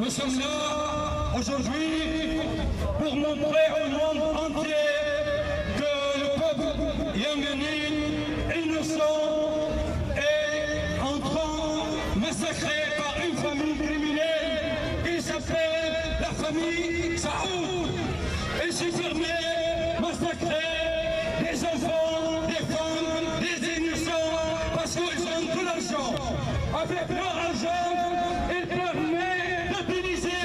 Nous sommes là aujourd'hui pour montrer au monde entier que le peuple yéménite innocent est en train massacré par une famille criminelle qui s'appelle la famille Saoud. Et s'y permet massacrer des enfants, des femmes, des innocents parce qu'ils ont de l'argent. Avec leur argent, ils permettent d'utiliser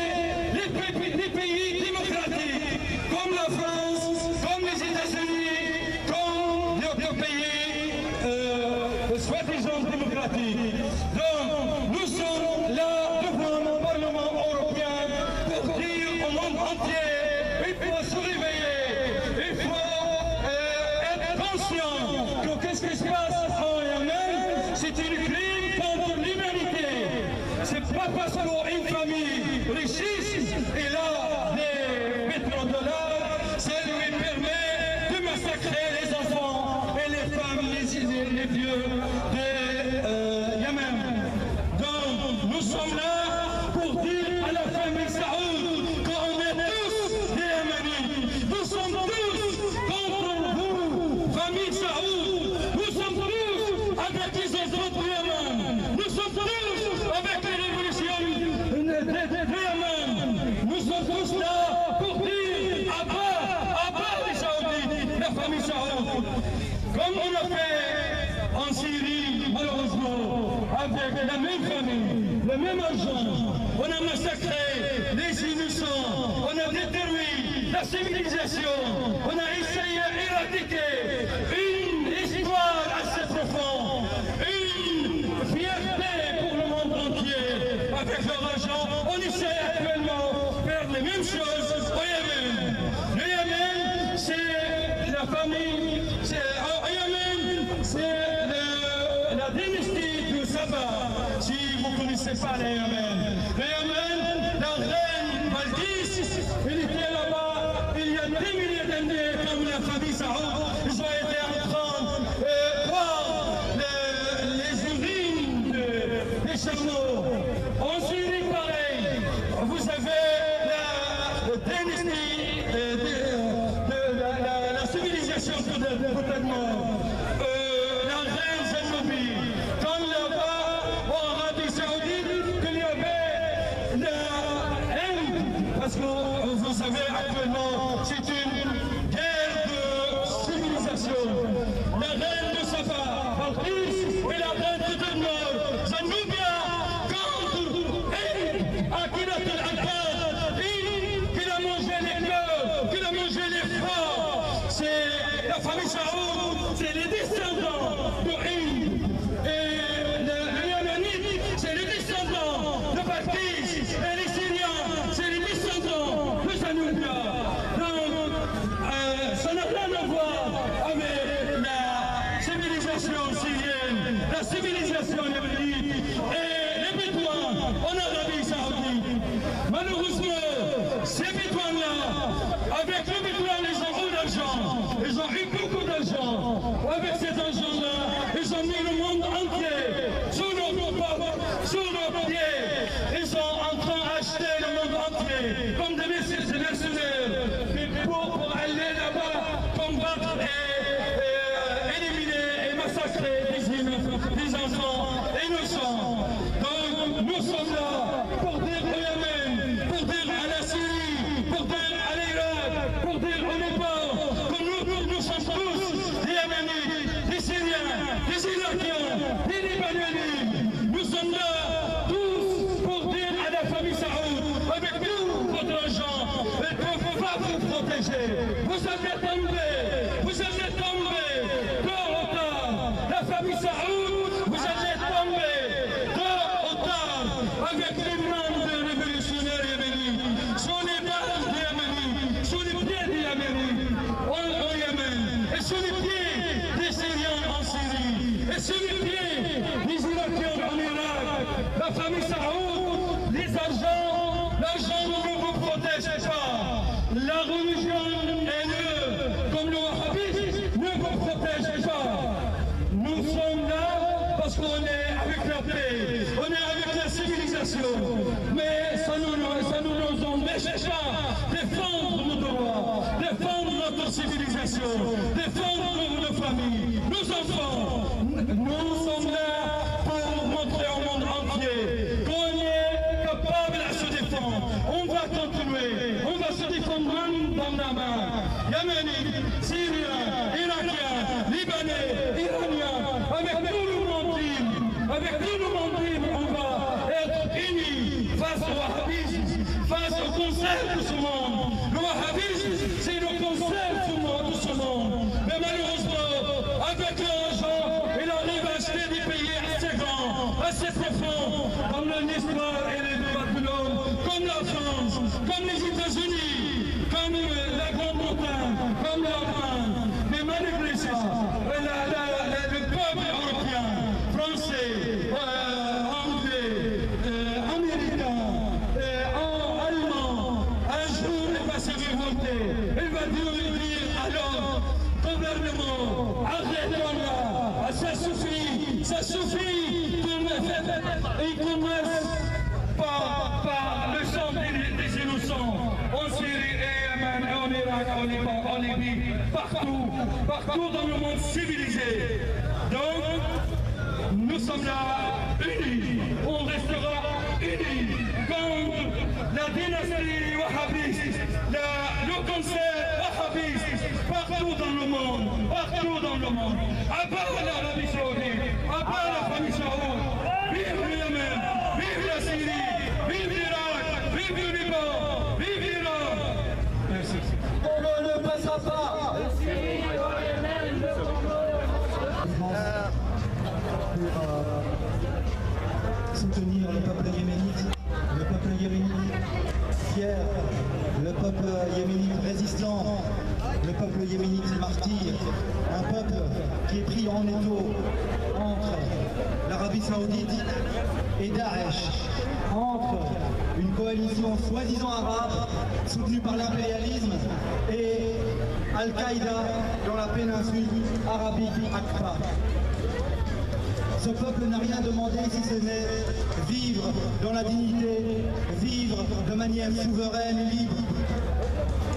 les pays démocratiques comme la France, comme les États-Unis, comme d'autres pays soi-disant démocratiques. Donc nous sommes là devant le Parlement européen pour dire au monde entier, il faut se réveiller, il faut être conscient que qu'est-ce qui se passe en Yémen, c'est une crime contre l'humanité. C'est pas parce qu'une famille richisse et là des pétrodollars, ça lui permet de massacrer les enfants et les femmes, les vieux de Yémen. Donc nous sommes là pour dire à la famille Saoud qu'on est tous des Yéménites. Nous sommes tous contre vous, famille Saoud. Nous sommes tous avec les autres du Yémen. Nous sommes tous avec les révolutions de Yémen. Nous sommes tous là pour dire à bas les Saoudites, la famille Saoud. Comme on a fait en Syrie, malheureusement, avec la même famille, le même argent, on a massacré les innocents, on a détruit la civilisation, on a essayé d'éradiquer une histoire assez profonde, une fierté pour le monde entier. Avec leur argent, on essaie actuellement de faire les mêmes choses au Yémen. Le Yémen, c'est la famille, au Yémen, c'est la dynastie du Sabah, si vous ne connaissez pas le Yémen. Le Yémen, la reine Balkis, elle était là-bas il y a des milliers d'années comme la famille Saoud. Ils ont été en train de voir les urines des chameaux. En Syrie, pareil, vous avez la dynastie de la civilisation complètement. La reine Zenobi, quand là-bas, en Arabie Saoudite, qu'il y avait la haine, parce que vous savez actuellement, c'est une guerre de civilisation. La reine de Safa, Balkis, et la reine de Nord, Zenoubia, contre Akilat al-Akkad, qui a mangé les cœurs, qui a mangé les forts. C'est la famille Saoud, c'est les descendants de Hind. Et les Yéménites, c'est les descendants de Balkis. Et les Syriens, c'est les descendants de Zenoubia. Donc, ça n'a rien à voir avec la civilisation syrienne, la civilisation yéménite et les Bédouins en Arabie Saoudite. Malheureusement, ces Bédouins-là, avec les Bédouins, ils ont eu d'argent. Ils ont eu beaucoup d'argent. Avec cet argent-là, ils ont mis le monde entier sous leurs pieds. Ils sont en train d'acheter le monde entier comme des mercenaires pour aller là-bas combattre et éliminer et massacrer des enfants innocents. Donc nous sommes là pour dire au Yémen, pour dire à la Syrie, pour dire à l'Irak, pour dire au Népal, que nous sommes tous des Yéménites, des Syriens, des Irakiens, des Libanais. Nous sommes là tous pour dire à la famille Saoud, avec tout votre argent, elle ne peut pas vous protéger. Vous allez tomber tôt ou tard. La famille Saoud, vous allez tomber tôt ou tard avec les membres des révolutionnaires yéménites, sur les bases des Yéménites, sur les pieds des Yéménites au Yémen, et sur les pieds des Syriens en Syrie, et sur les pieds des Irakiens en Irak. La famille Saoud, l'argent ne vous protège pas. La religion est neutre, comme le Yéménites, Syriens, Irakiens, Libanais, Iraniens, avec tout le monde libre, avec tout le monde libre, on va être unis face au wahhabisme, face au cancer de ce monde. Le wahhabisme, c'est le cancer de ce monde. Mais malheureusement, avec l'argent, il arrive à acheter des pays assez grands, assez profonds, comme l'histoire et les droits de l'homme, comme la France, comme les États-Unis, comme la Grande-Bretagne, comme l'Allemagne. Mais malgré ça, le peuple européen, français, anglais, américain, allemand, un jour il va se révolter. Il va dire alors, gouvernement, arrêtons là, ça suffit, il commence par le sang des innocents, en Syrie et Yémen, en Irak, en Liban, en Libye, partout dans le monde civilisé. Donc, nous sommes là, unis, on restera unis contre la dynastie wahhabiste, le cancer wahhabiste, partout dans le monde, à part l'Arabie Saoudite, à part la famille Saoud. Vive le Yémen, vive la Syrie, vive l'Irak, vive le Liban, vive l'Iran. Merci. Congo ne passera pas. Soutenir le peuple yéménite fier, le peuple yéménite résistant, le peuple yéménite martyr, un peuple qui est pris en étau entre l'Arabie Saoudite et Daesh, entre une coalition soi-disant arabe soutenue par l'impérialisme et Al-Qaïda dans la péninsule arabique Aqaba. Ce peuple n'a rien demandé si ce n'est vivre dans la dignité, vivre de manière souveraine et libre.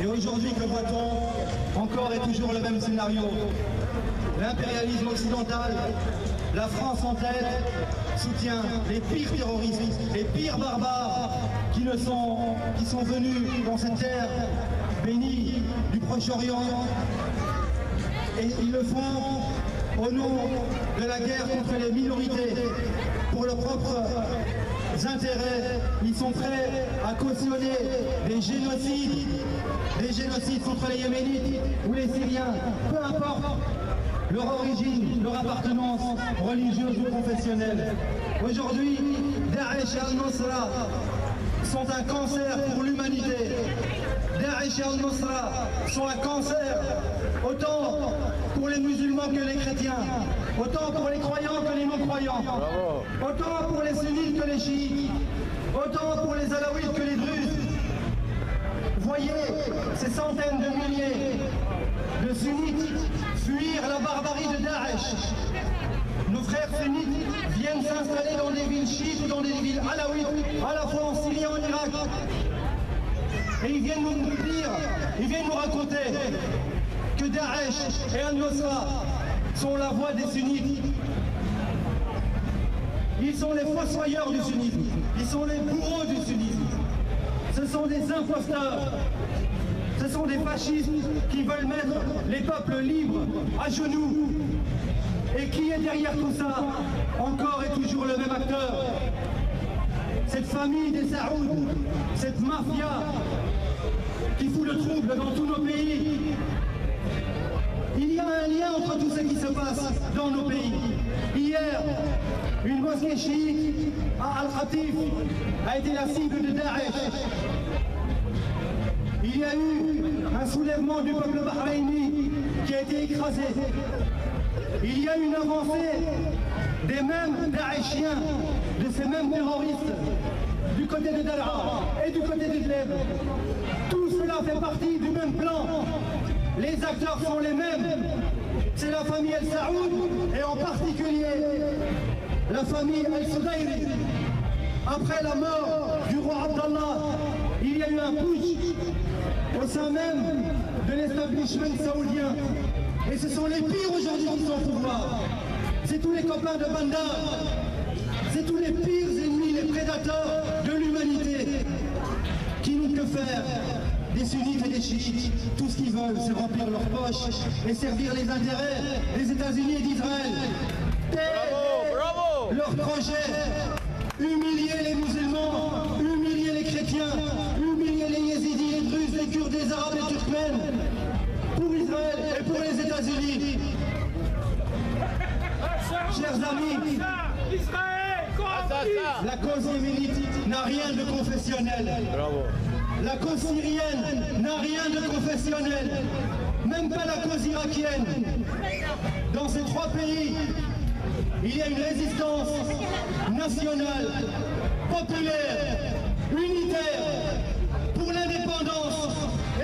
Et aujourd'hui, que voit-on? Encore et toujours le même scénario. L'impérialisme occidental, la France en tête, soutient les pires terroristes, les pires barbares qui sont venus dans cette terre bénie du Proche-Orient. Et ils le font au nom de la guerre contre les minorités, pour leurs propres intérêts. Ils sont prêts à cautionner des génocides contre les Yéménites ou les Syriens, peu importe leur origine, leur appartenance religieuse ou professionnelle. Aujourd'hui, Daesh et Al-Nusra sont un cancer pour l'humanité. Daesh et Al-Nusra sont un cancer autant pour les musulmans que les chrétiens, autant pour les croyants que les non-croyants, autant pour les sunnites que les chiites, autant pour les alaouites que les druzes. Voyez ces centaines de milliers de sunnites fuir la barbarie de Daesh. Nos frères sunnites viennent s'installer dans des villes chiites ou dans des villes alaouites, à la fois en Syrie et en Irak. Et ils viennent nous dire, ils viennent nous raconter que Daesh et Al-Nusra sont la voix des sunnites. Ils sont les fossoyeurs du sunnisme, ils sont les bourreaux du sunnisme. Ce sont des imposteurs, ce sont des fascistes qui veulent mettre les peuples libres à genoux. Et qui est derrière tout ça? Encore et toujours le même acteur. Cette famille des Saouds, cette mafia qui fout le trouble dans tous nos pays. Il y a un lien entre tout ce qui se passe dans nos pays. Hier, une mosquée chiite à Al-Khatif a été la cible de Daesh. Il y a eu un soulèvement du peuple bahreïni qui a été écrasé. Il y a une avancée des mêmes Daeshiens, de ces mêmes terroristes, du côté de Daraa et du côté d'Idlib. Tout cela fait partie du même plan. Les acteurs sont les mêmes. C'est la famille El Saoud et en particulier la famille El Soudairi. Après la mort du roi Abdallah, il y a eu un putsch au sein même de l'établissement saoudien. Et ce sont les pires aujourd'hui qui sont au pouvoir. C'est tous les copains de Bandar. C'est tous les pires ennemis, les prédateurs de l'humanité qui n'ont que faire des sunnites et des chiites. Tout ce qu'ils veulent, c'est remplir leurs poches et servir les intérêts des États-Unis et d'Israël. Bravo! Leur projet, humilier les musulmans, humilier les chrétiens, humilier les yézidis, les druzes, les kurdes, les arabes, les turkmènes, pour Israël et pour les États-Unis. Chers amis, la cause yéménite n'a rien de confessionnel. Bravo! La cause syrienne n'a rien de confessionnel. Même pas la cause irakienne. Dans ces trois pays, il y a une résistance nationale, populaire, unitaire, pour l'indépendance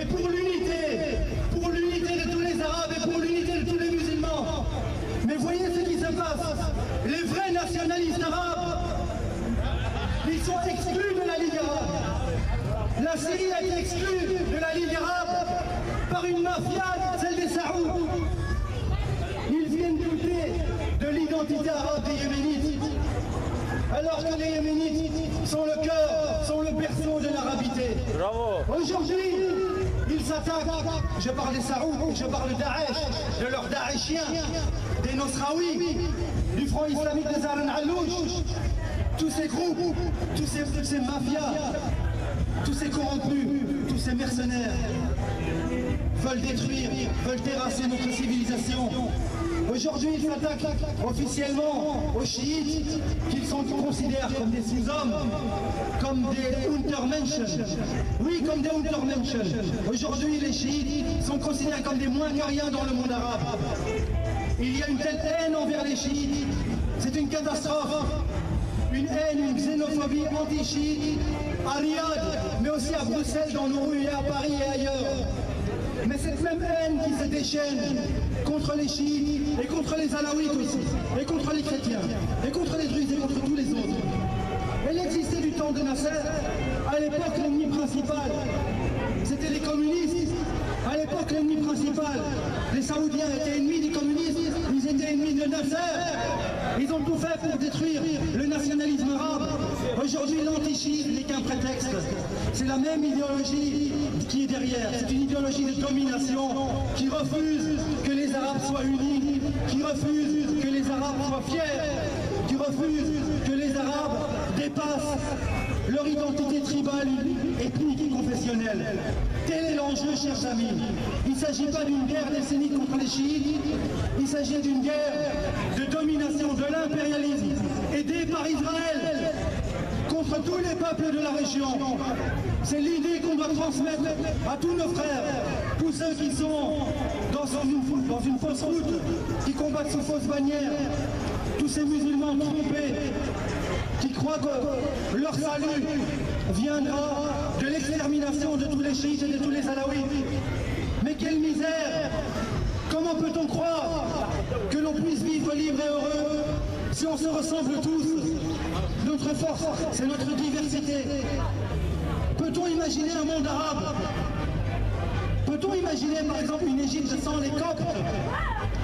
et pour l'unité de tous les Arabes et pour l'unité de tous les musulmans. Mais voyez ce qui se passe. Les vrais nationalistes arabes, ils sont exclus de la Ligue arabe. La Syrie a été exclue de la Ligue arabe par une mafia, celle des Saouds. Ils viennent douter de l'identité arabe des Yéménites, alors que les Yéménites sont le cœur, sont le berceau de l'arabité. Bravo! Aujourd'hui, ils s'attaquent, je parle des Saouds, je parle de Daesh, de leurs Daeshiens, des Nosraouis, du Front islamique de Zaran Alouch, tous ces groupes, toutes ces mafias, tous ces corrompus, tous ces mercenaires veulent détruire, veulent terrasser notre civilisation. Aujourd'hui, ils s'attaquent officiellement aux chiites qu'ils considèrent comme des sous-hommes, comme des Untermenschen. Oui, comme des Untermenschen. Aujourd'hui, les chiites sont considérés comme des moins que rien dans le monde arabe. Il y a une telle haine envers les chiites, c'est une catastrophe. Une haine, une xénophobie anti-chiite à Riyad, mais aussi à Bruxelles, dans nos rues, et à Paris et ailleurs. Mais cette même haine qui se déchaîne contre les chiites et contre les alaouites aussi, et contre les chrétiens, et contre les druzes et contre tous les autres. Elle existait du temps de Nasser. À l'époque, l'ennemi principal, c'était les communistes. À l'époque, l'ennemi principal, les Saoudiens étaient ennemis des communistes, ils étaient ennemis de Nasser. Ils ont tout fait pour détruire le nationalisme arabe. Aujourd'hui, l'antichiisme n'est qu'un prétexte. C'est la même idéologie qui est derrière. C'est une idéologie de domination qui refuse que les Arabes soient unis, qui refuse que les Arabes soient fiers, qui refuse que les Arabes dépassent leur identité tribale, ethnique et confessionnelle. Tel est l'enjeu, chers amis. Il ne s'agit pas d'une guerre décennique contre les chiites, il s'agit d'une guerre de domination, de l'impérialisme, aidé par Israël, contre tous les peuples de la région. C'est l'idée qu'on doit transmettre à tous nos frères, tous ceux qui sont dans une fausse route, qui combattent sous fausse bannière, tous ces musulmans trompés, qui croient que leur salut viendra de l'extermination de tous les chiites et de tous les alaouites. Mais quelle misère! Comment peut-on croire que l'on puisse vivre libre et heureux si on se ressemble tous? Notre force, c'est notre diversité. Peut-on imaginer un monde arabe? Peut-on imaginer par exemple une Égypte sans les Coptes?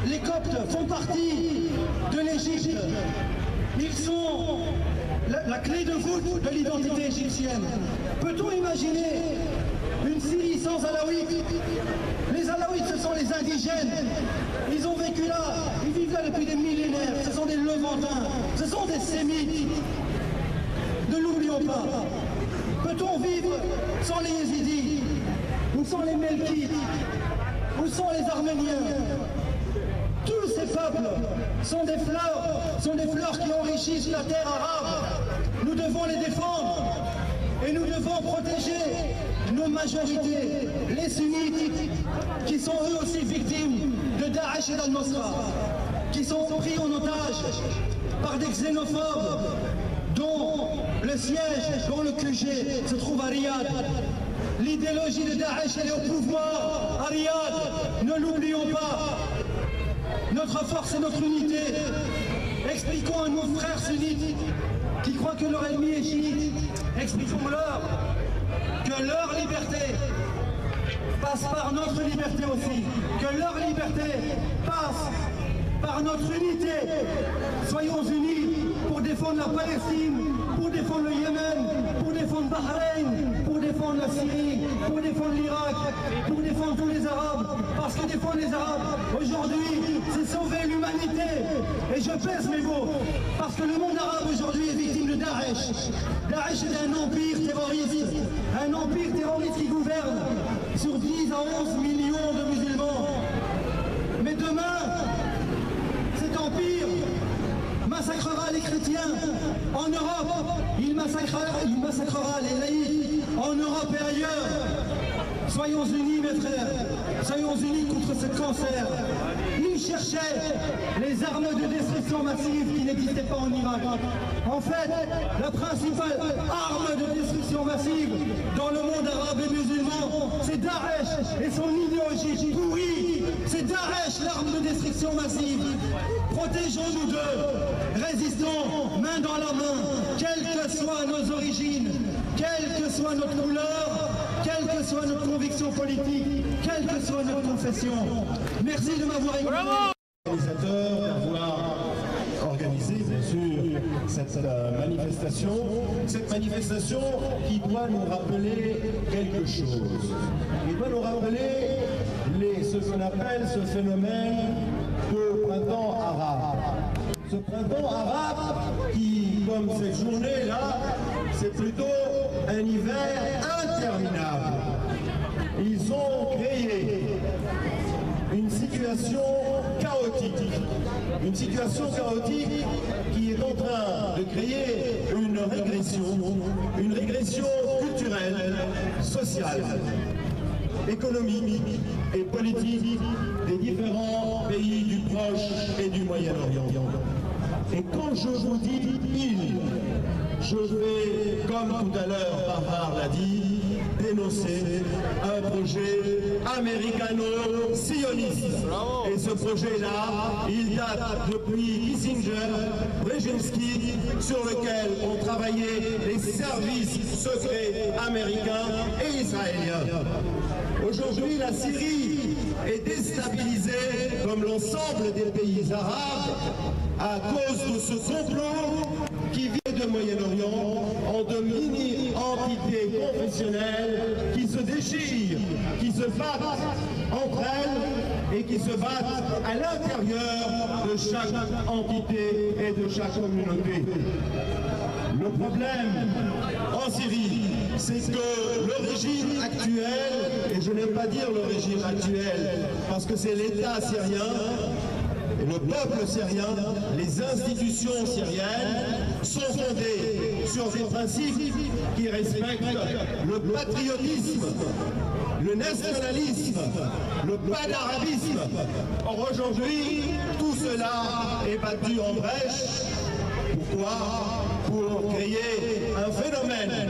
Les Coptes font partie de l'Égypte. Ils sont la clé de voûte de l'identité égyptienne. Peut-on imaginer une Syrie sans Alaouites? Les Alaouites, ce sont les indigènes. Ils ont vécu là, ils vivent là depuis des millénaires. Ce sont des Levantins, ce sont des Sémites. Ne l'oublions pas. Peut-on vivre sans les Yézidis? Ou sans les Melkites? Ou sans les Arméniens? Tous ces peuples sont des fleurs qui enrichissent la terre arabe. Nous devons les défendre et nous devons protéger nos majorités, les sunnites, qui sont eux aussi victimes de Daesh et d'Al-Nusra, qui sont pris en otage par des xénophobes dont le siège, dont le QG se trouve à Riyad. L'idéologie de Daesh, elle est au pouvoir à Riyad, ne l'oublions pas. Notre force et notre unité. Expliquons à nos frères sunnites qui croient que leur ennemi est chiite, expliquons-leur que leur liberté passe par notre liberté aussi, que leur liberté passe par notre unité. Soyons unis pour défendre la Palestine, pour défendre le Yémen, pour défendre Bahreïn, pour défendre la Syrie, pour défendre l'Irak, pour défendre tous les Arabes, parce que défendre les Arabes, aujourd'hui, c'est sauver l'humanité. Et je pèse mes mots, parce que le monde arabe aujourd'hui est victime de Daesh. Daesh est un empire terroriste qui gouverne sur 10 à 11 millions de musulmans. Mais demain, cet empire massacrera les chrétiens en Europe, il massacrera les laïcs en Europe et ailleurs. Soyons unis mes frères, soyons unis contre ce cancer. Ils cherchaient les armes de destruction massive qui n'existaient pas en Irak. En fait, la principale arme de destruction massive dans le monde arabe et musulman, c'est Daesh et son idéologie pourrie. C'est Daesh l'arme de destruction massive. Protégeons-nous d'eux, résistons main dans la main, quelles que soient nos origines, quelle que soit notre couleur, quelle que soit notre conviction politique, quelle que soit notre confession. Merci de m'avoir écouté. Organisateurs d'avoir organisé bien sûr cette manifestation qui doit nous rappeler quelque chose. Il doit nous rappeler ce qu'on appelle ce phénomène de printemps arabe. Ce printemps arabe qui, comme cette journée-là, c'est plutôt un hiver interminable. Ils ont créé une situation chaotique qui est en train de créer une régression culturelle, sociale, économique et politique des différents pays du Proche et du Moyen-Orient. Et quand je vous dis il, je vais, comme tout à l'heure Barbare l'a dit, dénoncer un projet américano-sioniste. Et ce projet-là, il date depuis Kissinger, Brzezinski, sur lequel ont travaillé les services secrets américains et israéliens. Aujourd'hui, la Syrie est déstabilisée comme l'ensemble des pays arabes à cause de ce complot qui vient de Moyen-Orient en de mini-entités confessionnelles qui se déchirent, qui se battent entre elles et qui se battent à l'intérieur de chaque entité et de chaque communauté. Le problème en Syrie, c'est que le régime actuel, et je n'aime pas dire le régime actuel, parce que c'est l'État syrien, et le peuple syrien, les institutions syriennes sont fondées sur des principes qui respectent le patriotisme, le nationalisme, le panarabisme. Or aujourd'hui, tout cela est battu en brèche. Pourquoi? Pour créer un phénomène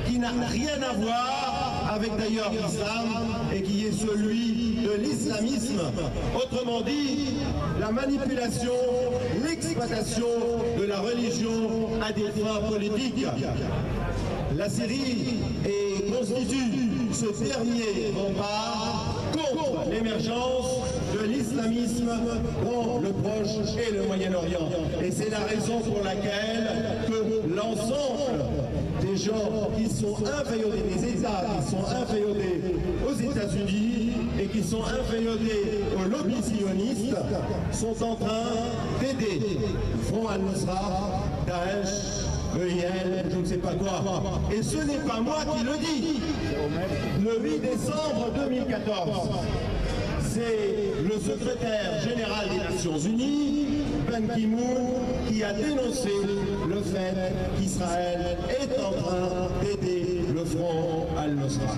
qui n'a rien à voir avec d'ailleurs l'islam et qui est celui de l'islamisme. Autrement dit, la manipulation, l'exploitation de la religion à des fins politiques. La Syrie constitue ce dernier rempart contre l'émergence de l'islamisme dans le Proche et le Moyen-Orient. Et c'est la raison pour laquelle que l'ensemble des gens qui sont inféodés, des États qui sont inféodés aux États-Unis et qui sont inféodés au lobby sioniste sont en train d'aider Front al-Nusra, Daesh, EIL, je ne sais pas quoi. Et ce n'est pas moi qui le dis. Le 8 décembre 2014, c'est le secrétaire général des Nations Unies, Ban Ki-moon, qui a dénoncé le fait qu'Israël est en train d'aider le Front al-Nusra.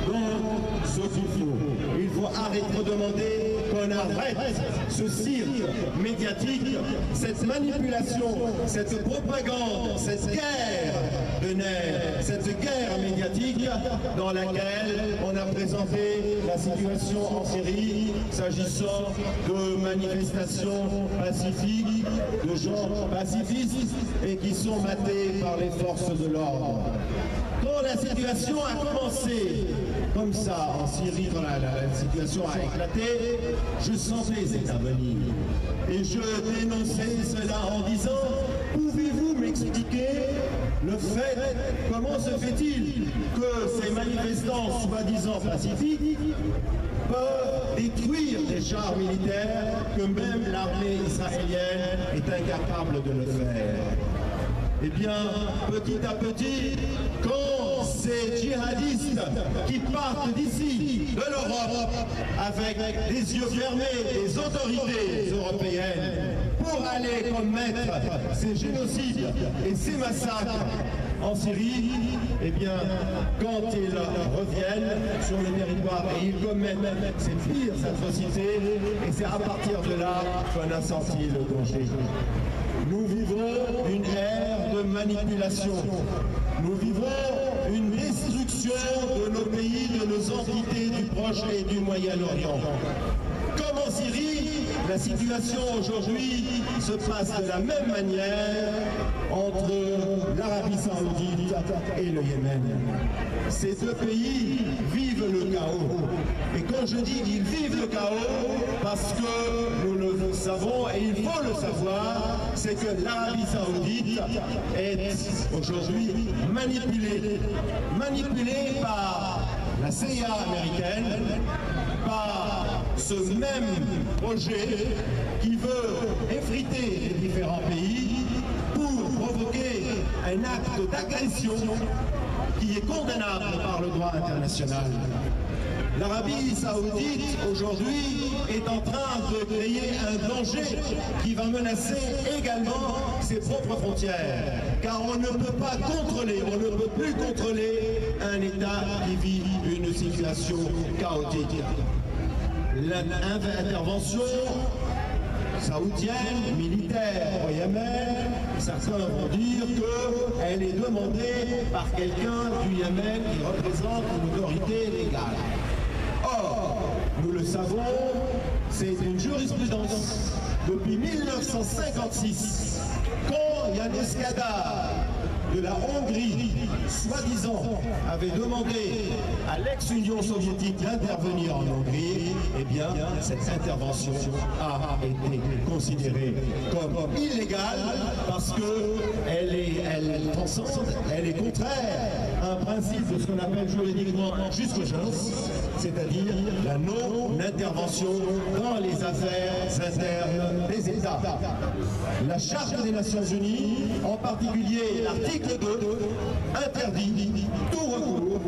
Donc, ce qu'il faut arrêter de demander qu'on arrête ce cirque médiatique, cette manipulation, cette propagande, cette guerre de nerfs, cette guerre médiatique dans laquelle on a présenté la situation en Syrie s'agissant de manifestations pacifiques, de gens pacifistes et qui sont matés par les forces de l'ordre. Quand la situation a commencé comme ça en Syrie, quand la situation a éclaté, je sentais cet avenir. Et je dénonçais cela en disant, pouvez-vous m'expliquer expliquer le fait, comment se fait-il que ces manifestants soi-disant pacifiques peuvent détruire des chars militaires que même l'armée israélienne est incapable de le faire. Eh bien, petit à petit, quand ces djihadistes qui partent d'ici, de l'Europe, avec les yeux fermés des autorités européennes, pour aller commettre ces génocides et ces massacres en Syrie, eh bien, quand ils reviennent sur le territoire et ils commettent ces pires atrocités, et c'est à partir de là qu'on a senti le danger. Nous vivons une ère de manipulation. Nous vivons une destruction de nos pays, de nos entités du Proche et du Moyen-Orient. Comme en Syrie, la situation aujourd'hui se passe de la même manière entre l'Arabie Saoudite et le Yémen. Ces deux pays vivent le chaos. Et quand je dis qu'ils vivent le chaos, parce que nous le savons et il faut le savoir, c'est que l'Arabie Saoudite est aujourd'hui manipulée par la CIA américaine, par ce même projet qui veut effriter les différents pays pour provoquer un acte d'agression qui est condamnable par le droit international. L'Arabie Saoudite aujourd'hui est en train de créer un danger qui va menacer également ses propres frontières. Car on ne peut pas contrôler, on ne peut plus contrôler un État qui vit une situation chaotique. L'intervention saoudienne, militaire au Yémen, certains vont dire qu'elle est demandée par quelqu'un du Yémen qui représente une autorité légale. Or, nous le savons, c'est une jurisprudence depuis 1956, quand János Kadar de la Hongrie, soi-disant, avait demandé à l'ex-Union soviétique d'intervenir en Hongrie, eh bien, cette intervention a été considérée comme illégale parce qu'elle est contraire à un principe de ce qu'on appelle juridiquement jusqu'aux-chances, c'est-à-dire la non-intervention dans les affaires internes des États. La Charte des Nations Unies, en particulier l'article 2, interdit tout recours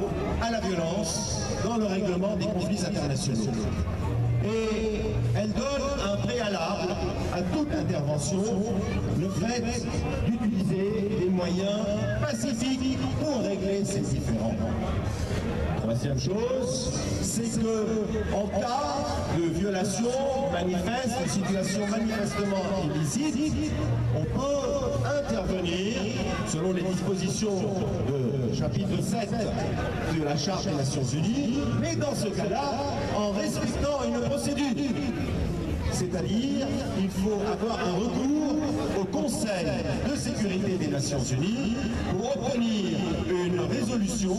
à la violence dans le règlement des conflits internationaux. Et elle donne un préalable à toute intervention, le fait d'utiliser des moyens pacifiques pour régler ces différends. Troisième chose, c'est que en cas de violation manifeste, de situation manifestement illicite, on peut intervenir selon les dispositions du chapitre 7 de la Charte des Nations Unies, mais dans ce cas-là, en respectant une procédure. C'est-à-dire qu'il faut avoir un recours au Conseil de sécurité des Nations Unies pour obtenir une résolution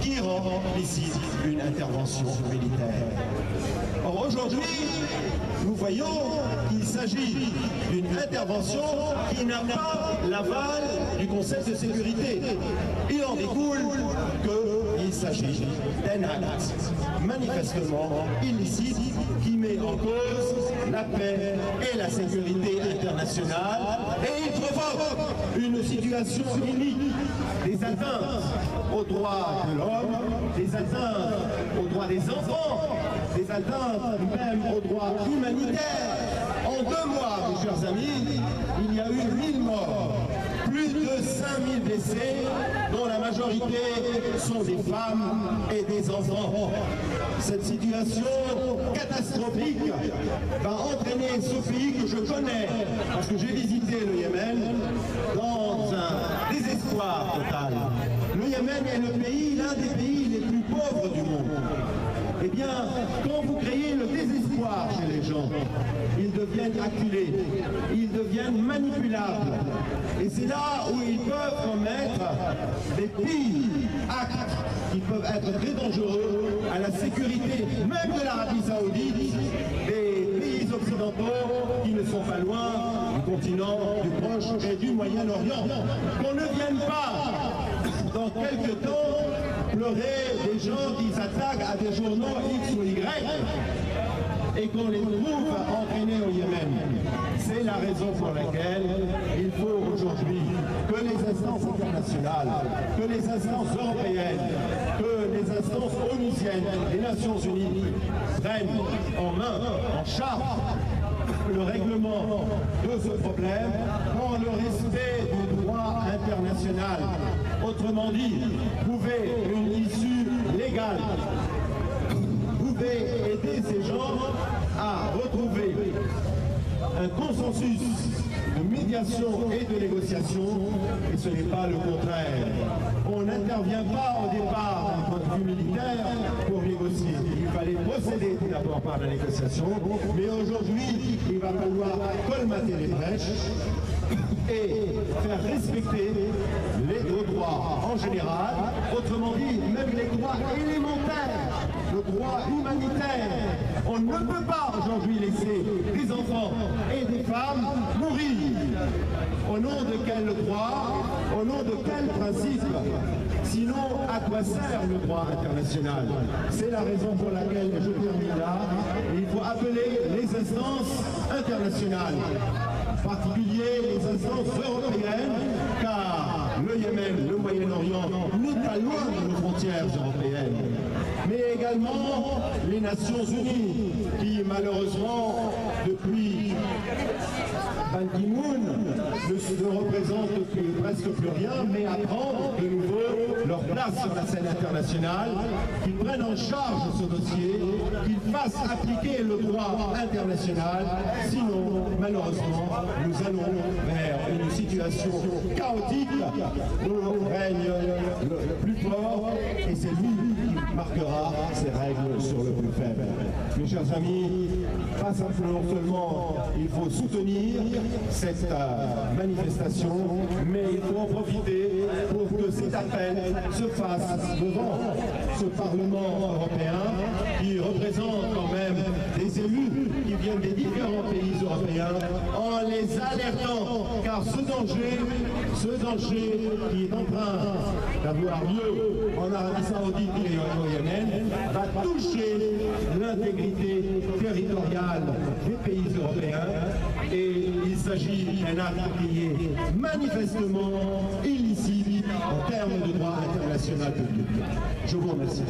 qui rend licite une intervention militaire. Or aujourd'hui, nous voyons qu'il s'agit d'une intervention qui n'a pas l'aval du Conseil de sécurité. Il en découle qu'il s'agit d'un acte manifestement illicite qui met en cause la paix et la sécurité internationale et il provoque une situation inique, des atteintes aux droits de l'homme, des atteintes aux droits des enfants, des atteintes même aux droits humanitaires. En 2 mois, mes chers amis, il y a eu 1000 morts, plus de 5000 blessés, dont la majorité sont des femmes et des enfants. Cette situation catastrophique va entraîner ce pays que je connais, parce que j'ai visité le Yémen, dans un désespoir total. Le Yémen est l'un des pays les plus pauvres du monde. Eh bien, quand vous créez le désespoir chez les gens, ils deviennent acculés, ils deviennent manipulables. Et c'est là où ils peuvent commettre des pires actes qui peuvent être très dangereux à la sécurité même de l'Arabie Saoudite, des pays pays occidentaux qui ne sont pas loin du continent du Proche et du Moyen-Orient. Qu'on ne vienne pas dans quelques temps pleurer des gens qui s'attaquent à des journaux X ou Y et qu'on les trouve entraînés au Yémen. C'est la raison pour laquelle il faut aujourd'hui que les instances internationales, que les instances européennes, que les instances onusiennes, les Nations Unies prennent en main, en charge, le règlement de ce problème dans le respect du droit international. Autrement dit, trouver une issue légale, pouvez aider ces gens à retrouver un consensus de médiation et de négociation, et ce n'est pas le contraire. On n'intervient pas au départ d'un point de vue militaire pour négocier. Il fallait procéder tout d'abord par la négociation, mais aujourd'hui, il va falloir colmater les brèches et faire respecter les droits en général, autrement dit, même les droits élémentaires, le droit humanitaire. On ne peut pas aujourd'hui laisser des enfants et des femmes mourir. Au nom de quel droit? Au nom de quel principe? Sinon, à quoi sert le droit international? C'est la raison pour laquelle je termine là. Il faut appeler les instances internationales, en particulier les instances européennes, car le Yémen, le Moyen-Orient n'est pas loin de nos frontières européennes, mais également les Nations Unies, qui malheureusement, depuis Ban Ki-moon, ne représentent presque plus rien, mais apprendre de nouveau leur place sur la scène internationale, qu'ils prennent en charge ce dossier, qu'ils fassent appliquer le droit international, sinon, malheureusement, nous allons vers une situation chaotique où règne le plus fort, et c'est lui qui marquera ses règles sur le plus faible. Mes chers amis, pas simplement seulement il faut soutenir cette manifestation, mais il faut en profiter pour que cet appel se fasse devant ce Parlement européen qui représente quand même des élus qui viennent des différents pays européens, en les alertant, car ce danger qui est en train d'avoir lieu en Arabie Saoudite et au Yémen va toucher l'intégrité territoriale des pays européens, et il s'agit d'un acte qui est manifestement illicite en termes de droit international public. Je vous remercie.